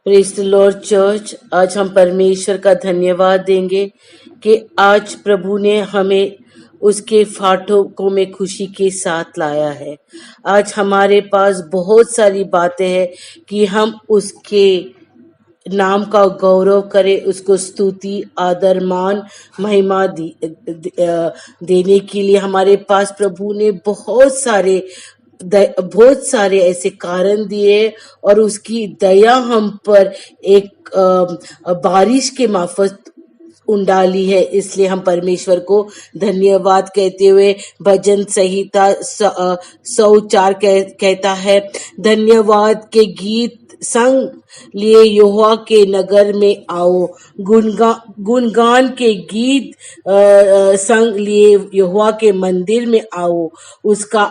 Praise the Lord church. आज हम परमेश्वर का धन्यवाद देंगे कि आज प्रभु ने हमें उसके फाटकों में खुशी के साथ लाया है। आज हमारे पास बहुत सारी बातें हैं कि हम उसके नाम का गौरव करें, उसको स्तुति आदर मान महिमा देने के लिए हमारे पास प्रभु ने बहुत सारे ऐसे कारण दिए और उसकी दया हम पर एक बारिश के मार्फत उंडाली है। इसलिए हम परमेश्वर को धन्यवाद कहते हुए भजन संहिता 104 कहता है, धन्यवाद के गीत संग लिए यहोवा के नगर में आओ, गुणगान के गीत संग लिए यहोवा के मंदिर में आओ, उसका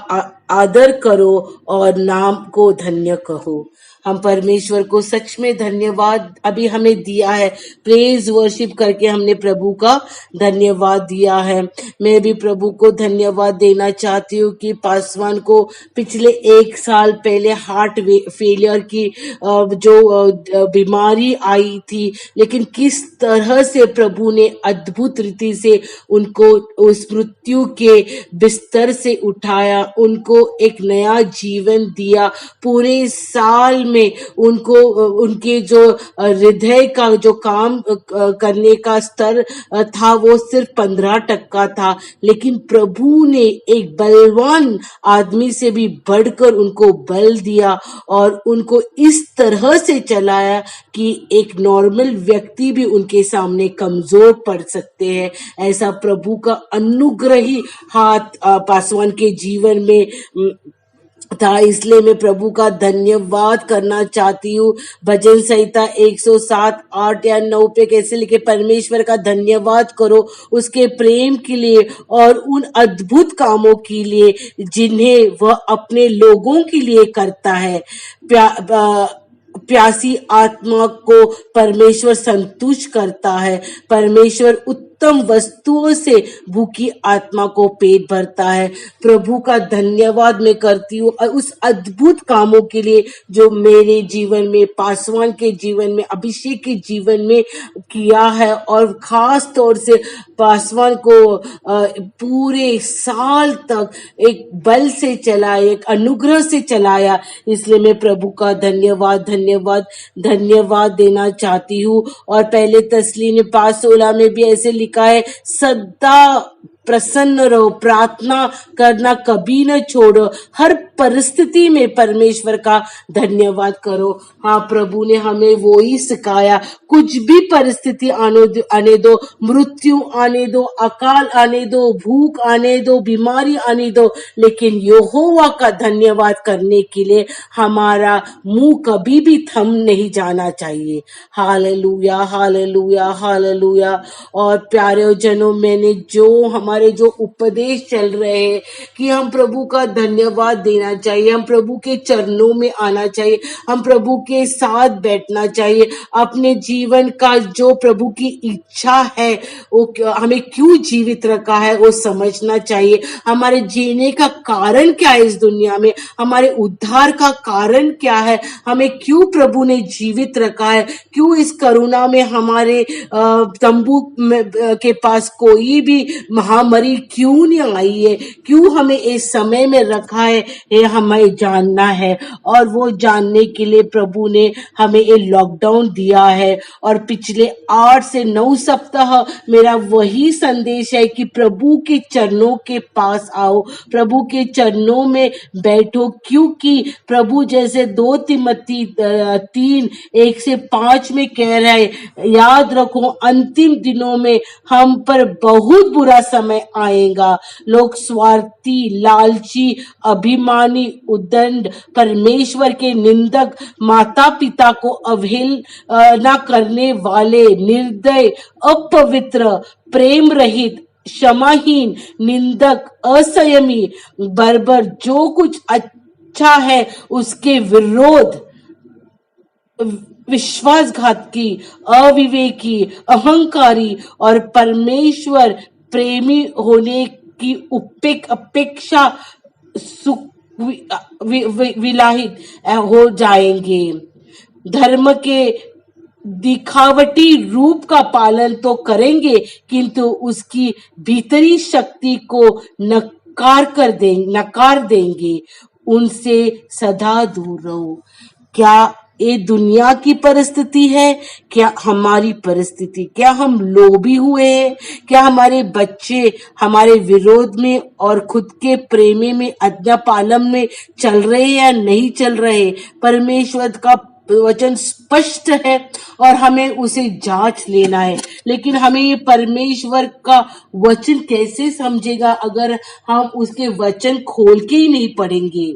आदर करो और नाम को धन्य कहो। हम परमेश्वर को सच में धन्यवाद अभी हमें दिया है, प्रेज वर्शिप करके हमने प्रभु का धन्यवाद दिया है। मैं भी प्रभु को धन्यवाद देना चाहती हूँ कि पासवान को पिछले 1 साल पहले हार्ट फेलियर की जो बीमारी आई थी, लेकिन किस तरह से प्रभु ने अद्भुत रीति से उनको उस मृत्यु के बिस्तर से उठाया, उनको एक नया जीवन दिया। पूरे साल में उनको उनके जो हृदय का जो काम करने का स्तर था वो सिर्फ 15% था, लेकिन प्रभु ने एक बलवान आदमी से भी बढ़कर उनको बल दिया और उनको इस तरह से चलाया कि एक नॉर्मल व्यक्ति भी उनके सामने कमजोर पड़ सकते हैं। ऐसा प्रभु का अनुग्रही हाथ पासवान के जीवन में था। इसलिए मैं प्रभु का धन्यवाद करना चाहती हूँ। भजन संहिता 107 8 या 9 पे कैसे लिखे, परमेश्वर का धन्यवाद करो उसके प्रेम के लिए और उन अद्भुत कामों के लिए जिन्हें वह अपने लोगों के लिए करता है। प्यासी आत्मा को परमेश्वर संतुष्ट करता है। परमेश्वर उत्तम वस्तुओं से भूखी आत्मा को पेट भरता है। प्रभु का धन्यवाद मैं करती हूँ और उस अद्भुत कामों के लिए जो मेरे जीवन में, पासवान के जीवन में, अभिषेक के जीवन में किया है और खास तौर से पासवान को पूरे साल तक एक बल से चलाया, एक अनुग्रह से चलाया। इसलिए मैं प्रभु का धन्यवाद देना चाहती हूँ। और पहले तस्लीन 5:16 में भी ऐसे लिखा है, सदा प्रसन्न रहो, प्रार्थना करना कभी न छोड़ो, हर परिस्थिति में परमेश्वर का धन्यवाद करो। हाँ, प्रभु ने हमें वो ही सिखाया। कुछ भी परिस्थिति आने दो, मृत्यु आने दो, अकाल आने दो, भूख आने दो, बीमारी आने दो, लेकिन यहोवा का धन्यवाद करने के लिए हमारा मुंह कभी भी थम नहीं जाना चाहिए। Hallelujah, hallelujah, hallelujah. और प्यारे जनों, मैंने जो हमारे जो उपदेश चल रहे हैं कि हम प्रभु का धन्यवाद देना चाहिए, हम प्रभु के चरणों में आना चाहिए, हम प्रभु के साथ बैठना चाहिए। अपने जीवन का जो प्रभु की इच्छा है वो हमें क्यों जीवित रखा है वो समझना चाहिए। हमारे जीने का कारण क्या है इस दुनिया में, हमारे उद्धार का कारण क्या है, हमें क्यों प्रभु ने जीवित रखा है, क्यों इस करुणा में हमारे तंबू के पास कोई भी महामारी क्यों नहीं आई है, क्यों हमें इस समय में रखा है, ये हमें जानना है। और वो जानने के लिए प्रभु ने हमें ये लॉकडाउन दिया है। और पिछले 8 से 9 सप्ताह मेरा वही संदेश है कि प्रभु के चरणों के पास आओ, प्रभु के चरणों में बैठो, क्योंकि प्रभु जैसे 2 तिमोथी 3:1-5 में कह रहा है, याद रखो अंतिम दिनों में हम पर बहुत बुरा समय आएगा। लोग स्वार्थी, लालची, अभिमानी, उद्दंड, परमेश्वर के निंदक, माता पिता को अवहेलना करने वाले, निर्दय, अपवित्र, प्रेम रहित, क्षमाहीन, निंदक, असंयमी, बर्बर, जो कुछ अच्छा है उसके विरोध, विश्वासघाती, अविवेकी, अहंकारी और परमेश्वर प्रेमी होने की अपेक्षा विलाहित हो जाएंगे। धर्म के दिखावटी रूप का पालन तो करेंगे, किंतु उसकी भीतरी शक्ति को नकार देंगे। उनसे सदा दूर रहो। क्या ये दुनिया की परिस्थिति है? क्या हमारी परिस्थिति? क्या हम लोभी हुए हैं? क्या हमारे बच्चे हमारे विरोध में और खुद के प्रेमी में आज्ञा पालन में चल रहे हैं या नहीं चल रहे? परमेश्वर का वचन स्पष्ट है और हमें उसे जांच लेना है। लेकिन हमें ये परमेश्वर का वचन कैसे समझेगा अगर हम उसके वचन खोल के ही नहीं पढ़ेंगे?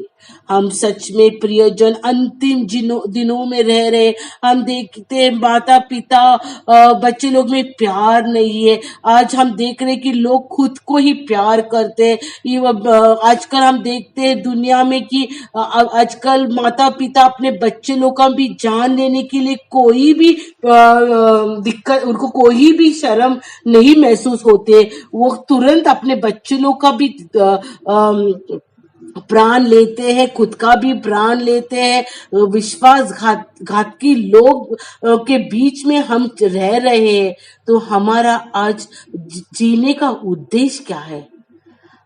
हम सच में प्रियजन अंतिम दिनों में रह रहे। हम देखते हैं माता पिता बच्चे लोग में प्यार नहीं है। आज हम देख रहे हैं कि लोग खुद को ही प्यार करते हैं। आजकल हम देखते हैं दुनिया में कि आजकल माता पिता अपने बच्चे लोग का भी जान लेने के लिए कोई भी दिक्कत, उनको कोई भी शर्म नहीं महसूस होते। वो तुरंत अपने बच्चे लोग का भी प्राण लेते हैं, खुद का भी प्राण लेते हैं। घातकी लोग के बीच में हम रह रहे हैं। तो हमारा आज जीने का उद्देश्य क्या है?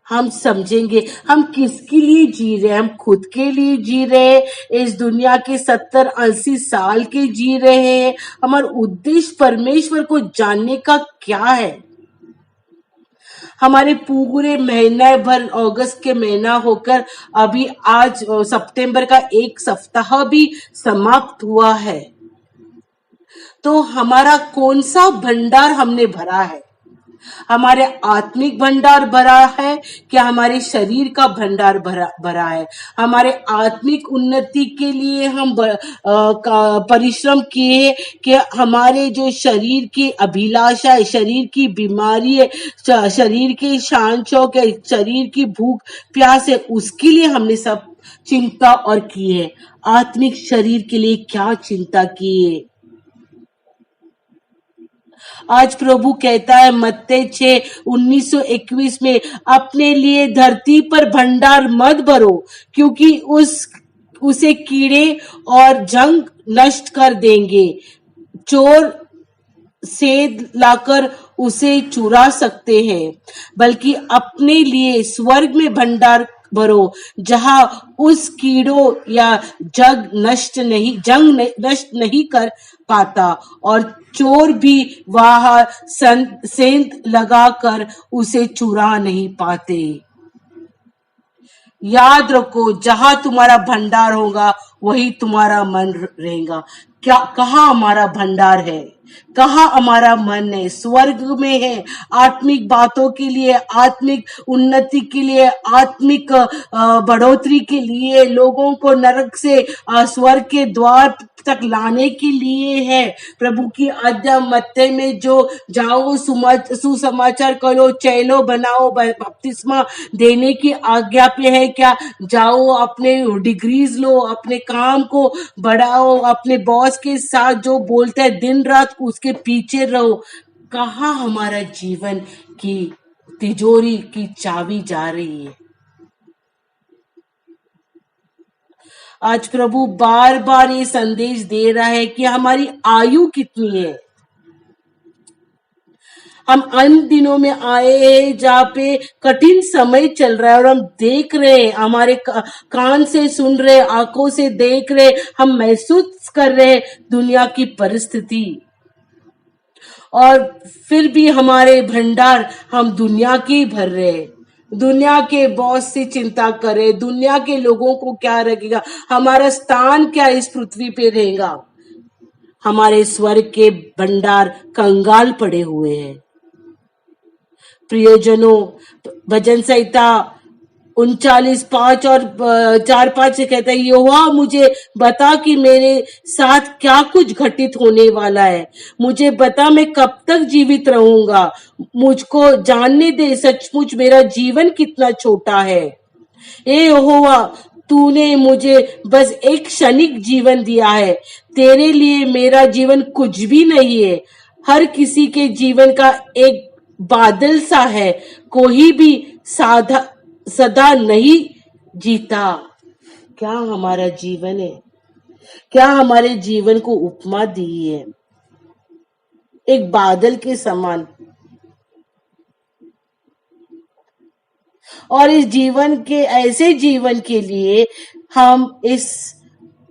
हम समझेंगे हम किसके लिए जी रहे हैं? हम खुद के लिए जी रहे हैं? इस दुनिया के 70-80 साल के जी रहे हैं? हमारा उद्देश्य परमेश्वर को जानने का क्या है? हमारे पूरे महीना भर अगस्त के महीना होकर अभी आज सितंबर का एक सप्ताह भी समाप्त हुआ है। तो हमारा कौन सा भंडार हमने भरा है? हमारे आत्मिक भंडार भरा है क्या हमारे शरीर का भंडार भरा है? हमारे आत्मिक उन्नति के लिए हम परिश्रम किए कि हमारे जो शरीर की अभिलाषा है, शरीर की बीमारी है, शरीर के शान शौक है, शरीर की भूख प्यास है, उसके लिए हमने सब चिंता और की है। आत्मिक शरीर के लिए क्या चिंता की है? आज प्रभु कहता है मत्ती 6:19-21 में, अपने लिए धरती पर भंडार मत भरो, क्योंकि उसे कीड़े और जंग नष्ट कर देंगे। चोर सेध लाकर उसे चुरा सकते हैं, बल्कि अपने लिए स्वर्ग में भंडार भरो, जहां उस कीड़ों या जंग नष्ट नहीं कर पाता और चोर भी वहां सेंध लगाकर उसे चुरा नहीं पाते। याद रखो, जहां तुम्हारा भंडार होगा वही तुम्हारा मन रहेगा। क्या कहाँ हमारा भंडार है? कहाँ हमारा मन है? स्वर्ग में है। आत्मिक बातों के लिए, आत्मिक उन्नति के लिए, आत्मिक बढ़ोतरी के लिए, लोगों को नरक से स्वर्ग के द्वार तक लाने के लिए है। प्रभु की आज्ञा मत्ती में जो जाओ सुसमाचार करो, चेलो बनाओ, बपतिस्मा देने की आज्ञा पे है क्या? जाओ, अपने डिग्रीज लो, अपने काम को बढ़ाओ, अपने बॉस के साथ जो बोलता है दिन रात उसके पीछे रहो। कहाँ हमारा जीवन की तिजोरी की चाबी जा रही है? आज प्रभु बार बार ये संदेश दे रहा है कि हमारी आयु कितनी है। हम अन्य दिनों में आए हैं जहाँ पे कठिन समय चल रहा है और हम देख रहे हैं, हमारे कान से सुन रहे, आंखों से देख रहे, हम महसूस कर रहे दुनिया की परिस्थिति। और फिर भी हमारे भंडार हम दुनिया के ही भर रहे हैं। दुनिया के बॉस से चिंता करे, दुनिया के लोगों को क्या रखेगा, हमारा स्थान क्या इस पृथ्वी पे रहेगा। हमारे स्वर्ग के भंडार कंगाल पड़े हुए हैं। प्रियजनों, भजन संहिता 39:5 और 4-5 से कहता है, यहोवा मुझे बता कि मेरे साथ क्या कुछ घटित होने वाला है। मुझे बता मैं कब तक जीवित रहूंगा। मुझको जानने दे सचमुच मेरा जीवन कितना छोटा है। ए यहोवा, तूने मुझे बस एक क्षणिक जीवन दिया है। तेरे लिए मेरा जीवन कुछ भी नहीं है। हर किसी के जीवन का एक बादल सा है, कोई भी सदा नहीं जीता। क्या हमारा जीवन है? क्या हमारे जीवन को उपमा दी है, एक बादल के समान। और इस जीवन के ऐसे जीवन के लिए हम इस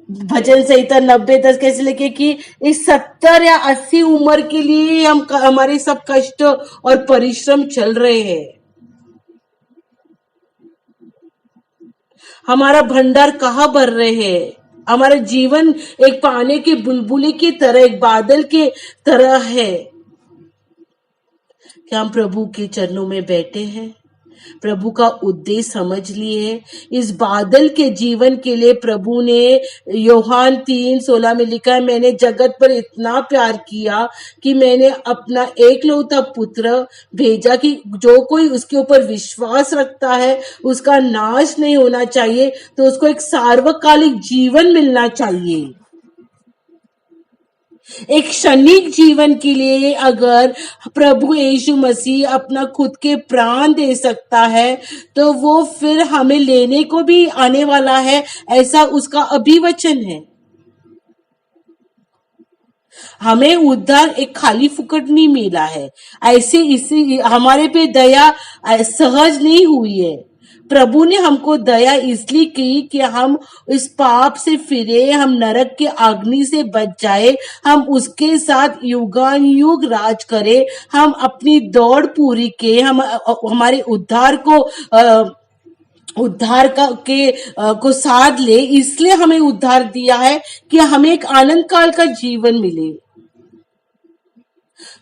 भजन संहिता 90:10 कैसे लिखे कि इस 70 या 80 उम्र के लिए हम हमारे सब कष्ट और परिश्रम चल रहे हैं। हमारा भंडार कहाँ भर रहे हैं। हमारा जीवन एक पानी की बुलबुली की तरह, एक बादल के तरह है। क्या हम प्रभु के चरणों में बैठे हैं, प्रभु का उद्देश्य समझ लिए। इस बादल के जीवन के लिए प्रभु ने यूहन्ना 3:16 में लिखा है, मैंने जगत पर इतना प्यार किया कि मैंने अपना एकलौता पुत्र भेजा कि जो कोई उसके ऊपर विश्वास रखता है उसका नाश नहीं होना चाहिए, तो उसको एक सार्वकालिक जीवन मिलना चाहिए। एक क्षणिक जीवन के लिए अगर प्रभु यीशु मसीह अपना खुद के प्राण दे सकता है, तो वो फिर हमें लेने को भी आने वाला है, ऐसा उसका अभिवचन है। हमें उद्धार एक खाली फुकट नहीं मिला है, ऐसे इसी हमारे पे दया सहज नहीं हुई है। प्रभु ने हमको दया इसलिए की कि हम इस पाप से फिरे, हम नरक के अग्नि से बच जाए, हम उसके साथ युगानुयुग राज करें, हम अपनी दौड़ पूरी के, हम हमारे उद्धार को को साध ले। इसलिए हमें उद्धार दिया है कि हमें एक आनंद काल का जीवन मिले।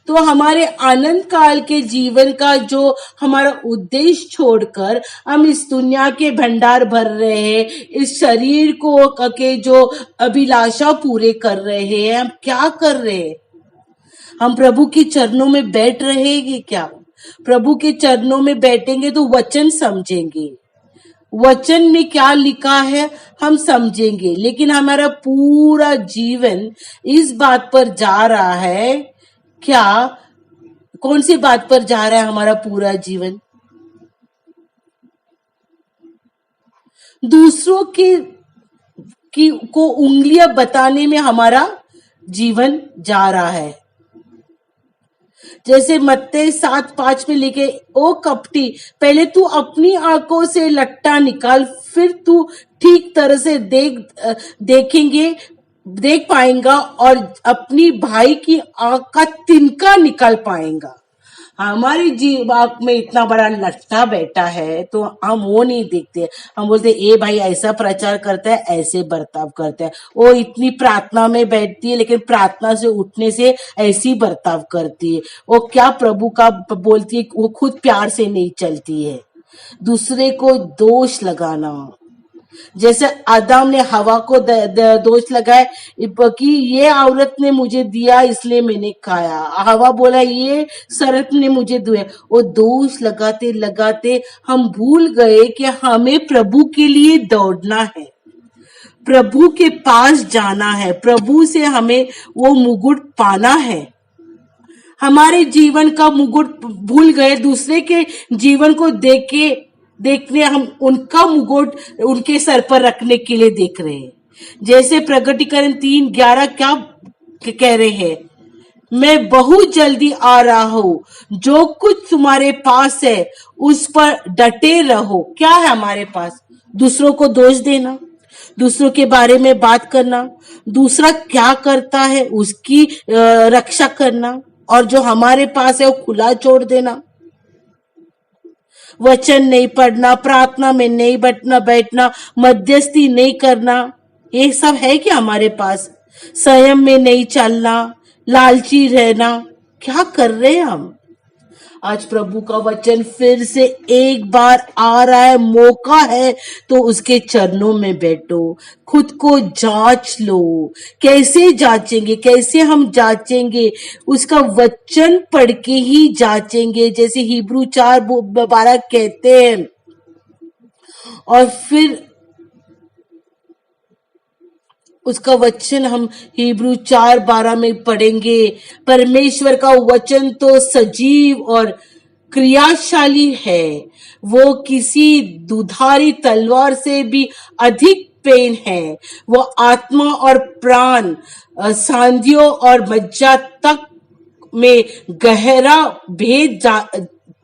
तो हमारे आनंद काल के जीवन का जो हमारा उद्देश्य छोड़कर हम इस दुनिया के भंडार भर रहे हैं, इस शरीर को के जो अभिलाषा पूरे कर रहे हैं, हम क्या कर रहे हैं? हम प्रभु के चरणों में बैठ रहेंगे क्या? प्रभु के चरणों में बैठेंगे तो वचन समझेंगे, वचन में क्या लिखा है हम समझेंगे। लेकिन हमारा पूरा जीवन इस बात पर जा रहा है क्या? कौन सी बात पर जा रहा है हमारा पूरा जीवन? दूसरों को उंगलियां बताने में हमारा जीवन जा रहा है। जैसे मत्ती 7:5 में लिखे, ओ कपटी, पहले तू अपनी आंखों से लट्टा निकाल, फिर तू ठीक तरह से देख पाएगा और अपनी भाई की आंख का तिनका निकाल पाएगा। हमारी जीवाक में इतना बड़ा लट्टा बैठा है तो हम वो नहीं देखते। हम बोलते ए भाई ऐसा प्रचार करता है, ऐसे बर्ताव करता है, वो इतनी प्रार्थना में बैठती है लेकिन प्रार्थना से उठने से ऐसी बर्ताव करती है। वो क्या प्रभु का बोलती है, वो खुद प्यार से नहीं चलती है। दूसरे को दोष लगाना, जैसे आदम ने हवा को दोष लगाया कि ये औरत ने मुझे दिया इसलिए मैंने खाया, हवा बोला ये सर्प ने मुझे दिया। वो दोष लगाते लगाते हम भूल गए कि हमें प्रभु के लिए दौड़ना है, प्रभु के पास जाना है, प्रभु से हमें वो मुकुट पाना है। हमारे जीवन का मुकुट भूल गए, दूसरे के जीवन को देखने हम उनका मुकुट उनके सर पर रखने के लिए देख रहे हैं। जैसे प्रकटीकरण 3:11 क्या कह रहे हैं, मैं बहुत जल्दी आ रहा हूं, जो कुछ तुम्हारे पास है उस पर डटे रहो। क्या है हमारे पास? दूसरों को दोष देना, दूसरों के बारे में बात करना, दूसरा क्या करता है उसकी रक्षा करना, और जो हमारे पास है वो खुला छोड़ देना। वचन नहीं पढ़ना, प्रार्थना में नहीं बैठना, मध्यस्थी नहीं करना, ये सब है क्या हमारे पास? संयम में नहीं चलना, लालची रहना, क्या कर रहे हैं हम? आज प्रभु का वचन फिर से एक बार आ रहा है, मौका है तो उसके चरणों में बैठो, खुद को जांच लो। कैसे जांचेंगे? कैसे हम जांचेंगे? उसका वचन पढ़ के ही जांचेंगे, जैसे हिब्रू 4:12 कहते हैं। और फिर उसका वचन हम हिब्रू 4:12 में पढ़ेंगे। परमेश्वर का वचन तो सजीव और क्रियाशाली है, वो किसी दुधारी तलवार से भी अधिक पेन है। वो आत्मा और प्राण, सांधियों और मज्जा तक में गहरा भेद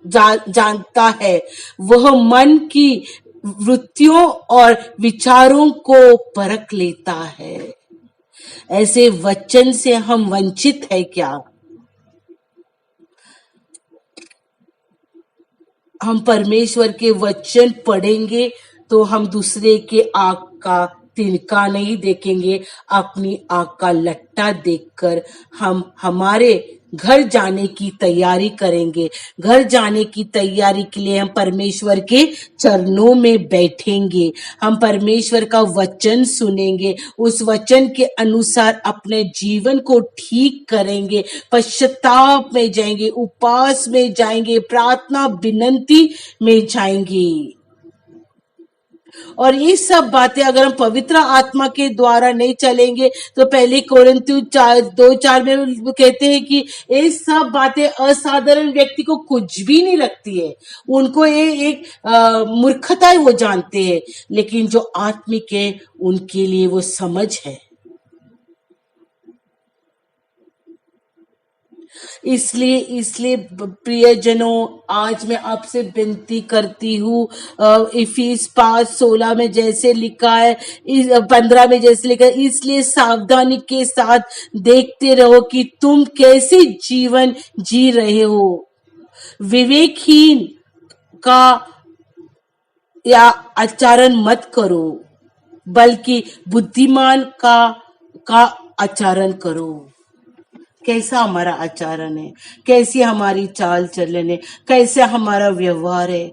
जानता है। वह मन की वृत्तियों और विचारों को परख लेता है। ऐसे वचन से हम वंचित है क्या? हम परमेश्वर के वचन पढ़ेंगे तो हम दूसरे के आंख का तिनका नहीं देखेंगे, अपनी आंख का लट्टा देखकर हम हमारे घर जाने की तैयारी करेंगे। घर जाने की तैयारी के लिए हम परमेश्वर के चरणों में बैठेंगे, हम परमेश्वर का वचन सुनेंगे, उस वचन के अनुसार अपने जीवन को ठीक करेंगे, पश्चाताप में जाएंगे, उपवास में जाएंगे, प्रार्थना विनंती में जाएंगे। और ये सब बातें अगर हम पवित्र आत्मा के द्वारा नहीं चलेंगे तो पहले कोरिन्थियों 2:4 में कहते हैं कि ये सब बातें असाधारण व्यक्ति को कुछ भी नहीं लगती है, उनको ये एक मूर्खता वो जानते हैं, लेकिन जो आत्मिक है उनके लिए वो समझ है। इसलिए प्रियजनों, आज मैं आपसे विनती करती हूँ, इफिस 5:16 में जैसे लिखा है, 15 में जैसे लिखा है, इसलिए सावधानी के साथ देखते रहो कि तुम कैसे जीवन जी रहे हो, विवेकहीन का या आचरण मत करो, बल्कि बुद्धिमान का आचरण करो। कैसा हमारा आचरण है, कैसी हमारी चाल चलन है, कैसे हमारा व्यवहार है?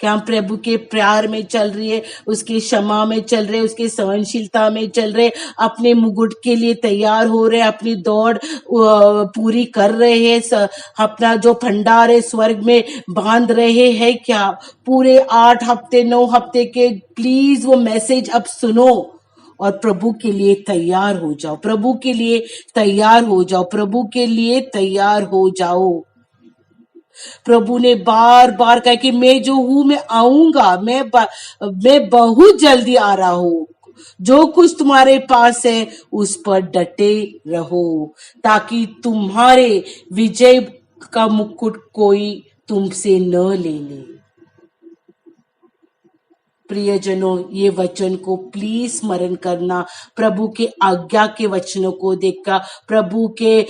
क्या हम प्रभु के प्यार में चल रही है, उसकी क्षमा में चल रहे, उसकी सहनशीलता में चल रहे, अपने मुकुट के लिए तैयार हो रहे, अपनी दौड़ पूरी कर रहे हैं, अपना जो भंडार है स्वर्ग में बांध रहे हैं क्या? पूरे 8 हफ्ते 9 हफ्ते के प्लीज वो मैसेज अब सुनो और प्रभु के लिए तैयार हो जाओ, प्रभु के लिए तैयार हो जाओ, प्रभु के लिए तैयार हो जाओ। प्रभु ने बार बार कहा कि मैं जो हूं मैं आऊंगा, मैं बहुत जल्दी आ रहा हूं। जो कुछ तुम्हारे पास है उस पर डटे रहो, ताकि तुम्हारे विजय का मुकुट कोई तुमसे न ले ले। प्रियजनों, ये वचन को प्लीज स्मरण करना, प्रभु के आज्ञा के वचनों को देखकर प्रभु के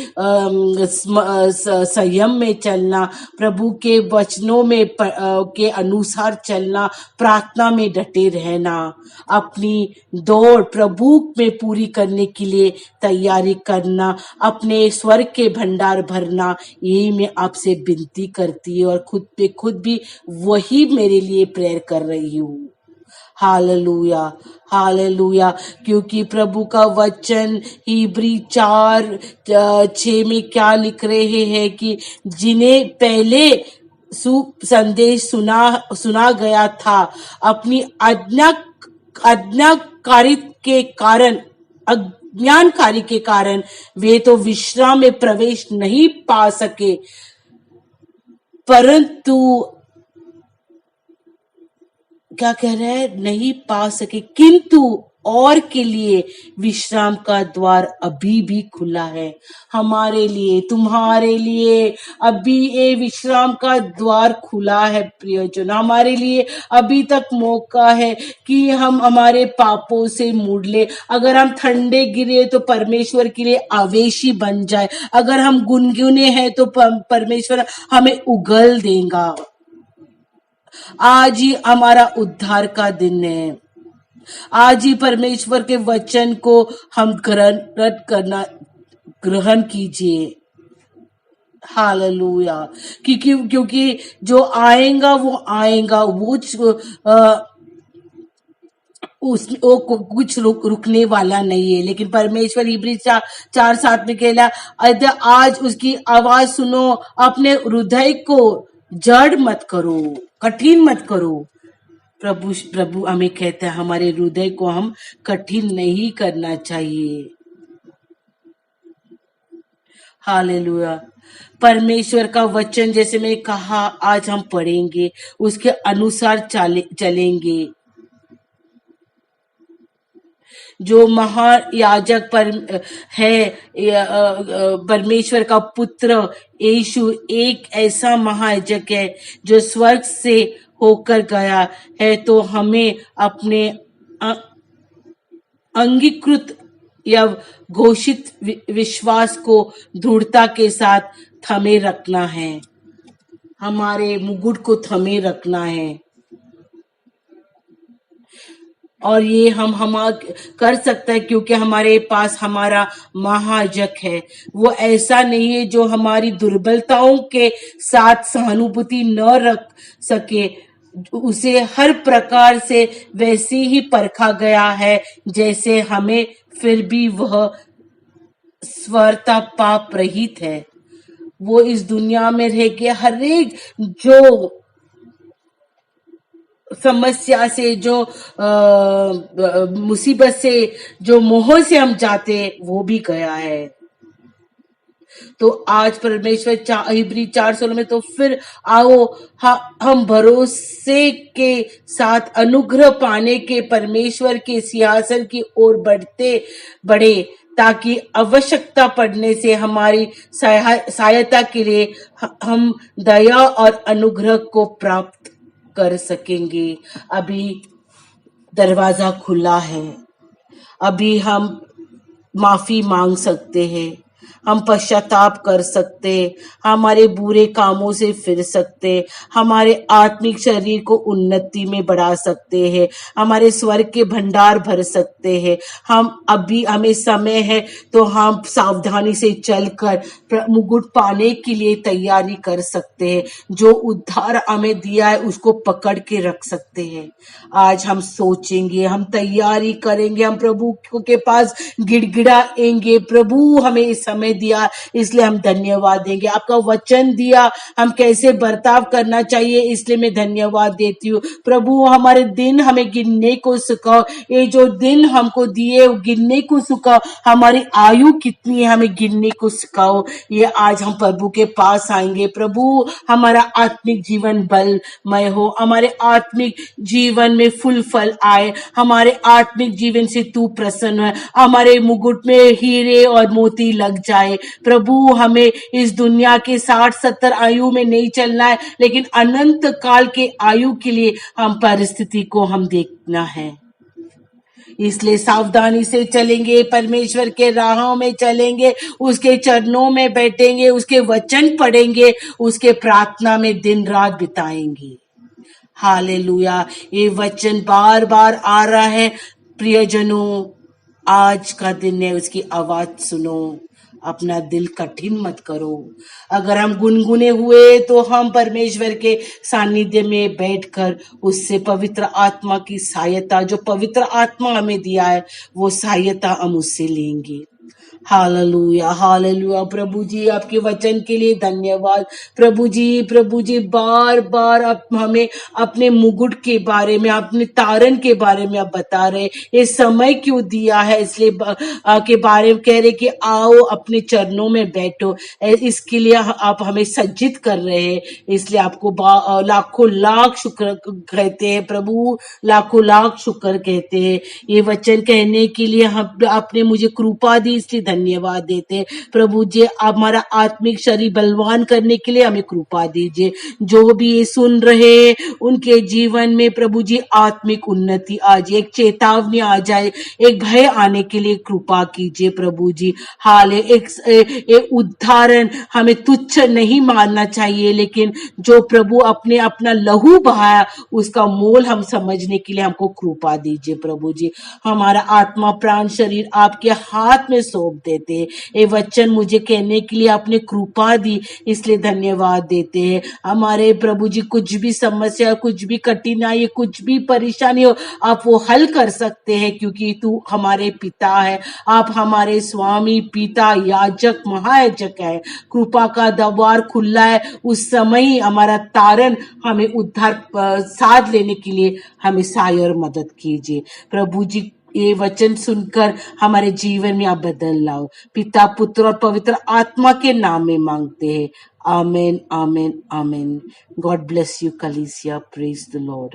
संयम में चलना, प्रभु के वचनों में के अनुसार चलना, प्रार्थना में डटे रहना, अपनी दौड़ प्रभु में पूरी करने के लिए तैयारी करना, अपने स्वर्ग के भंडार भरना, यही मैं आपसे विनती करती हूँ और खुद पे खुद भी वही मेरे लिए प्रेयर कर रही हूँ। Hallelujah, hallelujah. क्योंकि प्रभु का वचन इब्री 4:6 में क्या लिख रहे हैं कि जिन्हें पहले संदेश सुना गया था, अपनी अज्ञानकारी के कारण वे तो विश्राम में प्रवेश नहीं पा सके, परंतु क्या कह रहे हैं, नहीं पा सके, किंतु और के लिए विश्राम का द्वार अभी भी खुला है। हमारे लिए, तुम्हारे लिए अभी ये विश्राम का द्वार खुला है। प्रियजन, हमारे लिए अभी तक मौका है कि हम हमारे पापों से मुड़ ले। अगर हम ठंडे गिरे तो परमेश्वर के लिए आवेशी बन जाए, अगर हम गुनगुने हैं तो परमेश्वर हमें उगल देगा। आज ही हमारा उद्धार का दिन है, आज ही परमेश्वर के वचन को हम ग्रहण कीजिए। हालेलुया। क्योंकि जो आएगा वो आएगा, वो कुछ रुकने वाला नहीं है। लेकिन परमेश्वर इब्री 4:7 में कहला, आज उसकी आवाज सुनो, अपने हृदय को जड़ मत करो, कठिन मत करो। प्रभु हमें कहते हैं हमारे हृदय को हम कठिन नहीं करना चाहिए। हालेलुया। परमेश्वर का वचन जैसे मैंने कहा आज हम पढ़ेंगे, उसके अनुसार चलेंगे। जो महायाजक है, परमेश्वर का पुत्र यीशु एक ऐसा महायाजक है जो स्वर्ग से होकर गया है। तो हमें अपने अंगीकृत या घोषित विश्वास को दृढ़ता के साथ थमे रखना है, हमारे मुकुट को थमे रखना है। और ये हम कर सकते हैं क्योंकि हमारे पास हमारा महायाजक है। वो ऐसा नहीं है जो हमारी दुर्बलताओं के साथ सहानुभूति न रख सके, उसे हर प्रकार से वैसे ही परखा गया है जैसे हमें, फिर भी वह स्वतः पाप रहित है। वो इस दुनिया में रह के हर एक जो समस्या से, जो मुसीबत से, जो मोह से हम जाते, वो भी गया है। तो आज परमेश्वर इब्री 4:16 में, तो फिर आओ हम भरोसे के साथ अनुग्रह पाने के परमेश्वर के सिंहासन की ओर बढ़े, ताकि आवश्यकता पड़ने से हमारी सहायता के लिए हम दया और अनुग्रह को प्राप्त कर सकेंगे। अभी दरवाजा खुला है, अभी हम माफी मांग सकते हैं, हम पश्चाताप कर सकते, हमारे बुरे कामों से फिर सकते, हमारे आत्मिक शरीर को उन्नति में बढ़ा सकते हैं, हमारे स्वर्ग के भंडार भर सकते हैं। अभी हमें समय है तो हम सावधानी से चलकर मुकुट पाने के लिए तैयारी कर सकते हैं। जो उद्धार हमें दिया है उसको पकड़ के रख सकते हैं। आज हम सोचेंगे, हम तैयारी करेंगे, हम प्रभु के पास गिड़गिड़ाएंगे, प्रभु हमें इस समय दिया इसलिए हम धन्यवाद देंगे। आपका वचन दिया हम कैसे बर्ताव करना चाहिए इसलिए मैं धन्यवाद देती हूँ। प्रभु हमारे दिन हमें गिनने को सिखाओ, ये जो दिन हमको दिए गिनने को सिखाओ, हमारी आयु कितनी है हमें गिनने को सिखाओ। ये आज हम प्रभु के पास आएंगे। प्रभु हमारा आत्मिक जीवन बलमय हो, हमारे आत्मिक जीवन में फुल फल आए, हमारे आत्मिक जीवन से तू प्रसन्न है, हमारे मुकुट में हीरे और मोती लग जाए। प्रभु हमें इस दुनिया के 60-70 आयु में नहीं चलना है, लेकिन अनंत काल के आयु के लिए हम परिस्थिति को हम देखना है। इसलिए सावधानी से चलेंगे, परमेश्वर के राहों में चलेंगे, उसके चरणों में बैठेंगे, उसके वचन पढ़ेंगे, उसके प्रार्थना में दिन रात बिताएंगे। हालेलुया। ये वचन बार बार आ रहा है। प्रियजनों, आज का दिन है, उसकी आवाज सुनो, अपना दिल कठिन मत करो। अगर हम गुनगुने हुए तो हम परमेश्वर के सानिध्य में बैठकर उससे पवित्र आत्मा की सहायता, जो पवित्र आत्मा हमें दिया है, वो सहायता हम उससे लेंगे। Hallelujah, hallelujah. प्रभु जी आपके वचन के लिए धन्यवाद। प्रभु जी बार बार आप हमें अपने मुकुट के बारे में, अपने तारण के बारे में आप बता रहे, ये समय क्यों दिया है इसलिए के बारे में कह रहे कि आओ अपने चरणों में बैठो। इसके लिए आप हमें सज्जित कर रहे हैं, इसलिए आपको लाखों लाख शुक्र कहते हैं प्रभु, लाखों लाख शुक्र कहते हैं। ये वचन कहने के लिए आपने मुझे कृपा दी, इसलिए धन्यवाद देते। प्रभु जी हमारा आत्मिक शरीर बलवान करने के लिए हमें कृपा दीजिए। जो भी ये सुन रहे हैं उनके जीवन में प्रभु जी आत्मिक उन्नति आ जाए, एक चेतावनी आ जाए, एक भय आने के लिए कृपा कीजिए प्रभु जी। हाल एक उदाहरण हमें तुच्छ नहीं मानना चाहिए, लेकिन जो प्रभु अपने अपना लहू बहाया उसका मोल हम समझने के लिए हमको कृपा दीजिए प्रभु जी। हमारा आत्मा प्राण शरीर आपके हाथ में सौंप देते हैं। ये वचन मुझे कहने के लिए आपने कृपा दी, इसलिए धन्यवाद देते हैं। हमारे प्रभु जी कुछ भी समस्या, कुछ भी कठिनाई, कुछ भी परेशानी हो, आप वो हल कर सकते हैं क्योंकि तू हमारे पिता है, आप हमारे स्वामी, पिता, याजक, महायाजक है। कृपा का द्वार खुला है, उस समय ही हमारा तारण हमें उद्धार साध लेने के लिए हमें सहाय और मदद कीजिए प्रभु जी। ये वचन सुनकर हमारे जीवन में आप बदल लाओ। पिता, पुत्र और पवित्र आत्मा के नाम में मांगते हैं। आमेन, आमेन, आमेन। गॉड ब्लेस यू कलीसिया। Praise the Lord.